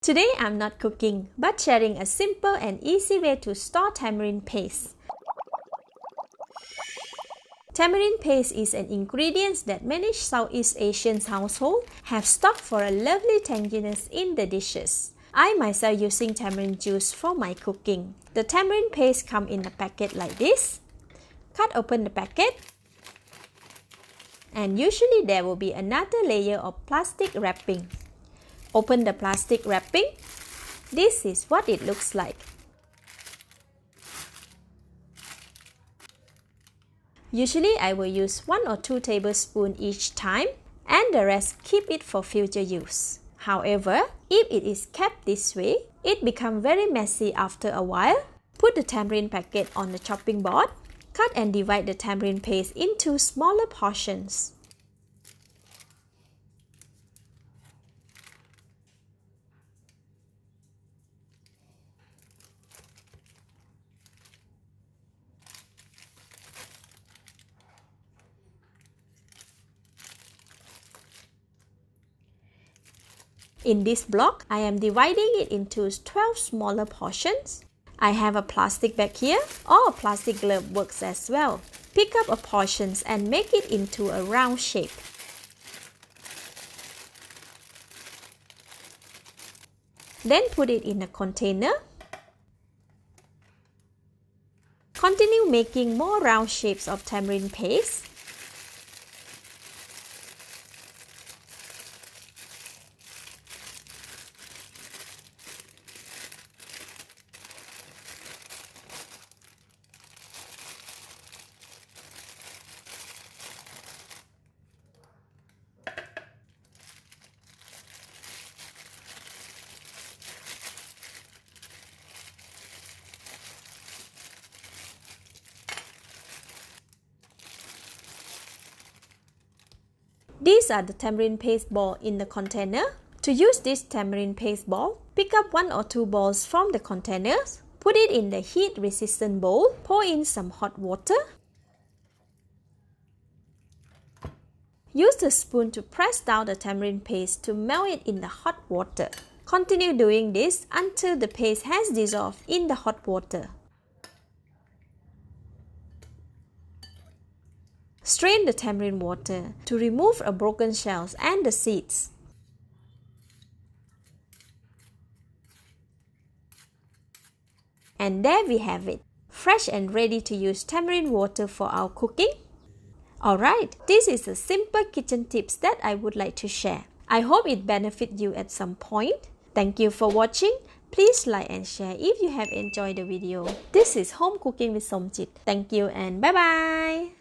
Today I'm not cooking, but sharing a simple and easy way to store tamarind paste. Tamarind paste is an ingredient that many Southeast Asian households have stocked for a lovely tanginess in the dishes. I myself using tamarind juice for my cooking. The tamarind paste comes in a packet like this. Cut open the packet. And usually there will be another layer of plastic wrapping. Open the plastic wrapping. This is what it looks like. Usually I will use 1 or 2 tablespoons each time and the rest keep it for future use. However, if it is kept this way, it becomes very messy after a while. Put the tamarind packet on the chopping board. Cut and divide the tamarind paste into smaller portions. In this block, I am dividing it into 12 smaller portions. I have a plastic bag here, or a plastic glove works as well. Pick up a portion and make it into a round shape. Then put it in a container. Continue making more round shapes of tamarind paste. These are the tamarind paste ball in the container. To use this tamarind paste ball, pick up 1 or 2 balls from the containers, put it in the heat-resistant bowl, pour in some hot water. Use the spoon to press down the tamarind paste to melt it in the hot water. Continue doing this until the paste has dissolved in the hot water. Strain the tamarind water to remove the broken shells and the seeds. And there we have it, fresh and ready to use tamarind water for our cooking. Alright, this is a simple kitchen tips that I would like to share. I hope it benefits you at some point. Thank you for watching. Please like and share if you have enjoyed the video. This is Home Cooking with Somjit. Thank you and bye bye.